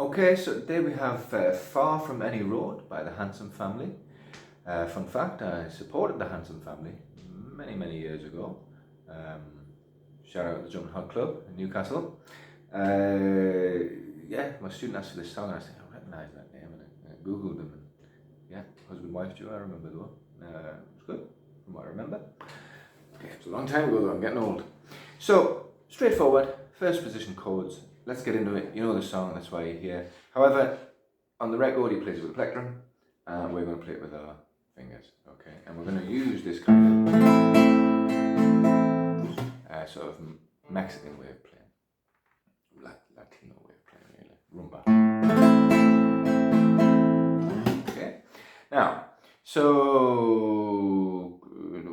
Okay, so today we have Far From Any Road by the Handsome Family. Fun fact, I supported the Handsome Family many years ago. Shout out to the Jumping Hot Club in Newcastle. Yeah, my student asked for this song and I said, I recognise that name, and I googled them, and yeah, husband wife duo, I remember the one. It's good, from what I remember. Okay, it's a long time ago though, I'm getting old. So, straightforward, first position chords. Let's get into it. You know the song, that's why you're here. However, on the record he plays it with a plectrum, and we're going to play it with our fingers, okay? And we're going to use this kind of sort of Mexican way of playing, Latino way of playing, really, rumba. Okay, now, so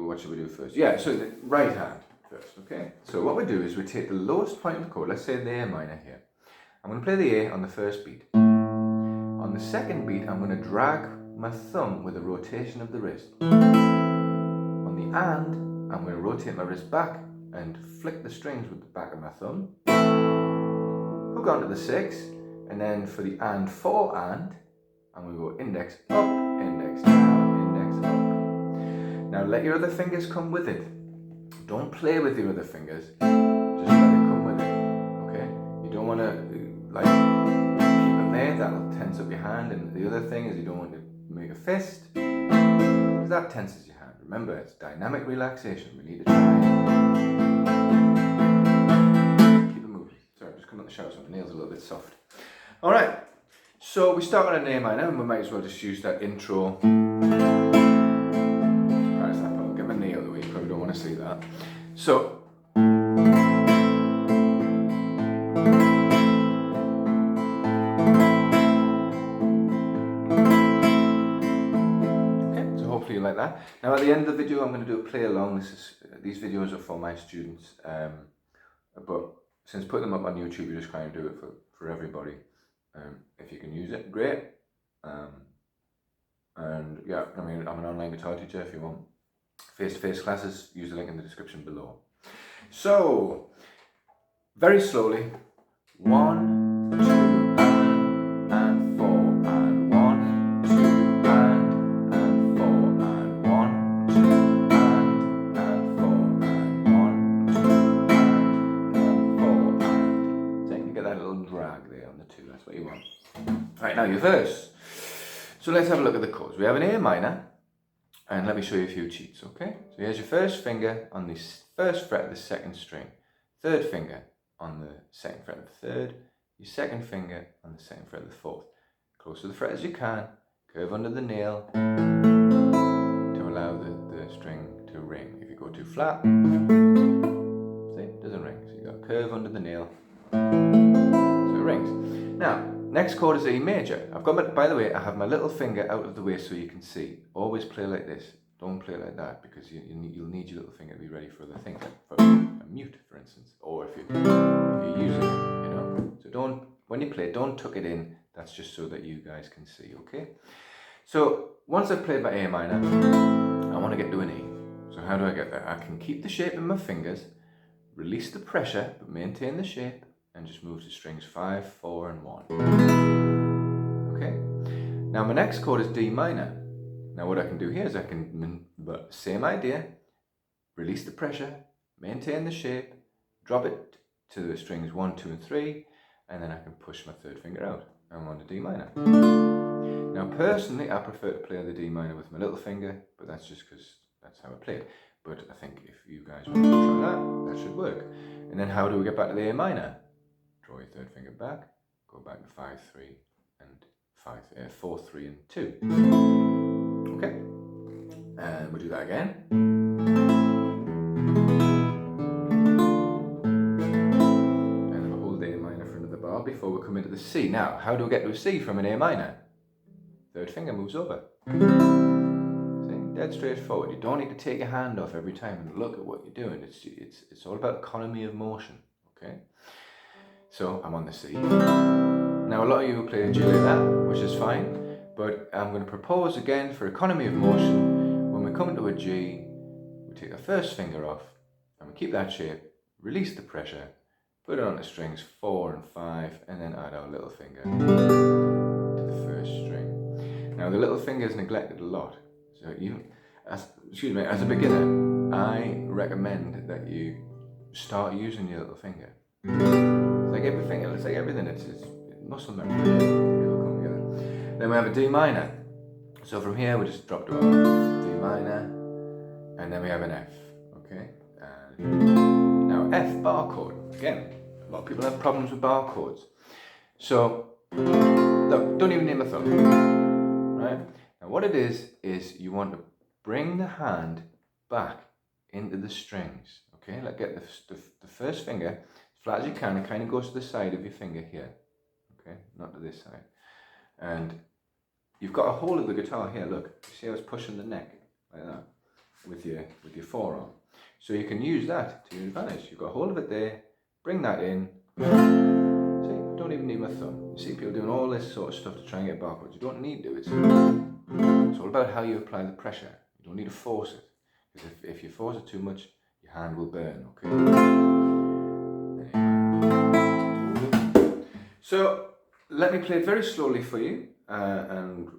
what should we do first? Yeah, so the right hand first, okay? So what we do is we take the lowest point of the chord, let's say the A minor here. I'm going to play the A on the first beat. On the second beat, I'm going to drag my thumb with a rotation of the wrist. On the and, I'm going to rotate my wrist back and flick the strings with the back of my thumb. Hook onto the 6, and then for the and 4 and, I'm going to go index up, index down, index up. Now let your other fingers come with it. Don't play with your other fingers, just let it come with it, okay? You don't want to like keep them there, that'll tense up your hand, and the other thing is you don't want to make a fist, because that tenses your hand. Remember, it's dynamic relaxation, we need to try and keep it moving. Sorry, I'm just coming out the shower so my nails are a little bit soft. Alright, so we start on an A minor, and we might as well just use that intro. Get my knee out of the way, you probably don't want to see that. So, hopefully you like that. Now at the end of the video I'm going to do a play along. These videos are for my students, but since putting them up on YouTube, you're just trying to do it for everybody. If you can use it, great. And yeah, I mean, I'm an online guitar teacher. If you want face-to-face classes, use the link in the description below. So, very slowly, 1, 2, and 4, and 1, 2, and 4, and 1, 2, and 4, and 1, 2, and 4, and. So you can get that little drag there on the 2, that's what you want. Right, now your verse. So let's have a look at the chords. We have an A minor, and let me show you a few cheats, okay? So here's your first finger on the first fret of the second string, third finger on the second fret of the third, your second finger on the second fret of the fourth. Close to the fret as you can, curve under the nail to allow the string to ring. If you go too flat, see, it doesn't ring. So you've got a curve under the nail, so it rings. Now, next chord is E major. I've got by the way, I have my little finger out of the way so you can see. Always play like this. Don't play like that, because you'll need your little finger to be ready for other things, like for a mute, for instance, or if you're using it, you know. So when you play, don't tuck it in. That's just so that you guys can see, okay? So once I've played my A minor, I want to get to an E. So how do I get there? I can keep the shape in my fingers, release the pressure, but maintain the shape, and just move to strings 5, 4, and 1. Okay? Now my next chord is D minor. Now what I can do here is I can, same idea, release the pressure, maintain the shape, drop it to the strings 1, 2, and 3, and then I can push my third finger out. I'm on the D minor. Now personally, I prefer to play the D minor with my little finger, but that's just because that's how I play it. But I think if you guys want to try that should work. And then how do we get back to the A minor? Draw your third finger back, go back to 5, 3, and 4, 3, and 2. Okay, and we'll do that again. And I'll hold the A minor for another bar before we come into the C. Now, how do we get to a C from an A minor? Third finger moves over. See, dead straightforward. You don't need to take your hand off every time and look at what you're doing. It's all about economy of motion. Okay. So I'm on the C. Now a lot of you will play a G like that, which is fine, but I'm going to propose again for economy of motion, when we come into a G, we take the first finger off, and we keep that shape, release the pressure, put it on the strings 4 and 5, and then add our little finger to the first string. Now the little finger is neglected a lot, so as a beginner, I recommend that you start using your little finger. It's like everything, it's muscle memory, it'll come together. Then we have a D minor. So from here we just drop to our D minor, and then we have an F, okay? Now F bar chord, again, a lot of people have problems with bar chords. So, look, don't even need my thumb, right? Now what it is you want to bring the hand back into the strings, okay? Like get the first finger as flat as you can, it kind of goes to the side of your finger here, okay? Not to this side. And you've got a hold of the guitar here, look. You see how it's pushing the neck, like that, with your forearm. So you can use that to your advantage. You've got a hold of it there, bring that in. See, don't even need my thumb. You see people doing all this sort of stuff to try and get bar chords. You don't need to. It's all about how you apply the pressure. You don't need to force it. Because if you force it too much, your hand will burn, okay? So, let me play it very slowly for you. And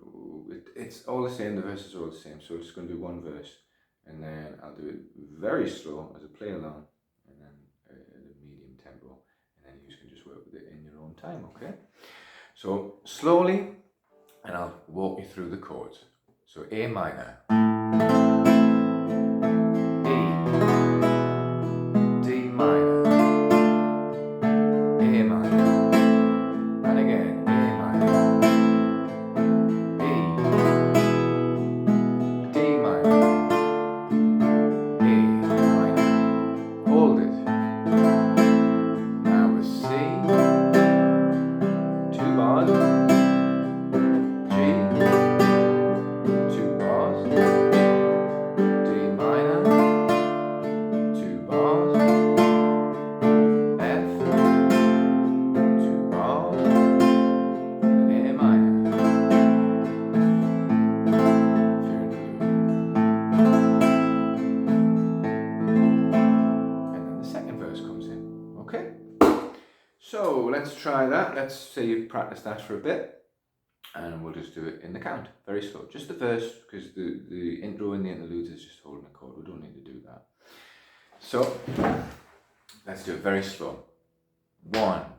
it's all the same, the verses are all the same, so we're just going to do one verse, and then I'll do it very slow as I play along, and then at a medium tempo, and then you can just work with it in your own time, okay? So slowly, and I'll walk you through the chords. So A minor, E, D minor, A minor, and again A minor, hold it. Now a C, 2 bars, G, 2 bars, D minor, 2 bars, F, 2 bars, and A minor. Okay, so let's try that. Let's say you've practiced that for a bit, and we'll just do it in the count, very slow. Just the verse, because the intro and the interludes is just holding a chord. We don't need to do that. So let's do it very slow. 1,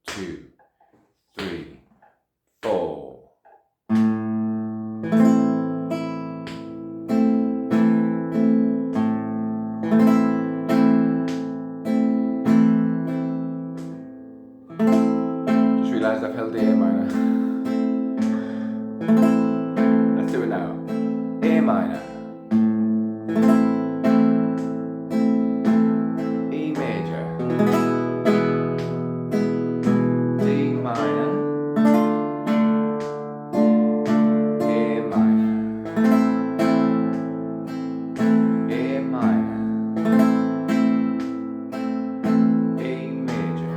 2, 3, 4. I've held the A minor. Let's do it now. A minor, E major, D minor, A minor, A minor, A major,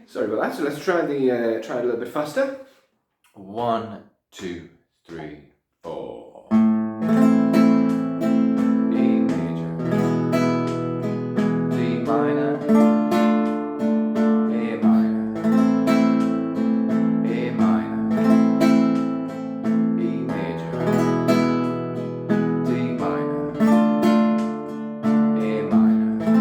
Sorry about that. So let's try it a little bit faster. 1, 2, 3, 4. E major, D minor, A minor, A minor, E major, D minor, A minor,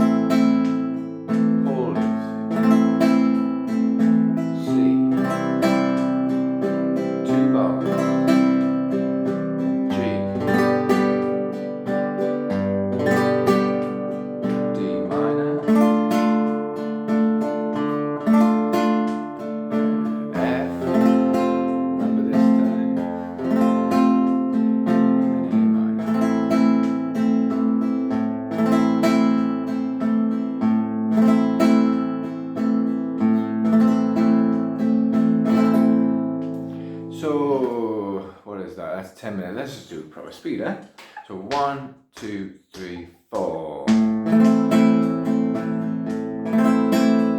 that's 10 minutes. Let's just do proper speed, eh? So 1, 2, 3, 4.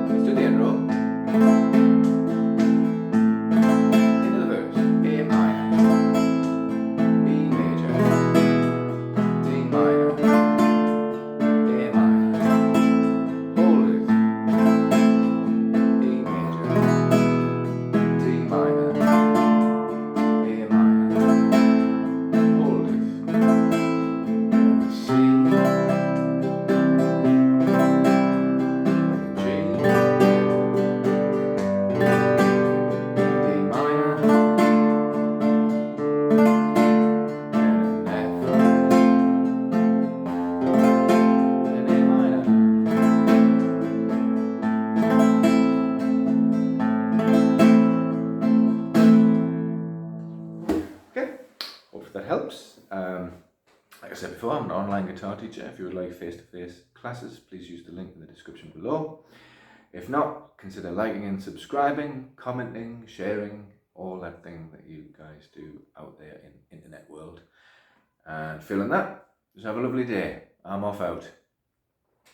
Let's do the end roll. Into the verse. A minor, E major, D minor, A minor. Hold it. E major, D minor, A minor. Hold it. C, G, D minor, and an F, and A minor. Okay, hope that helps. Like I said before, I'm an online guitar teacher. If you would like face-to-face classes, please use the link in the description below. If not, consider liking and subscribing, commenting, sharing, all that thing that you guys do out there in the internet world. And feeling that, just have a lovely day. I'm off out.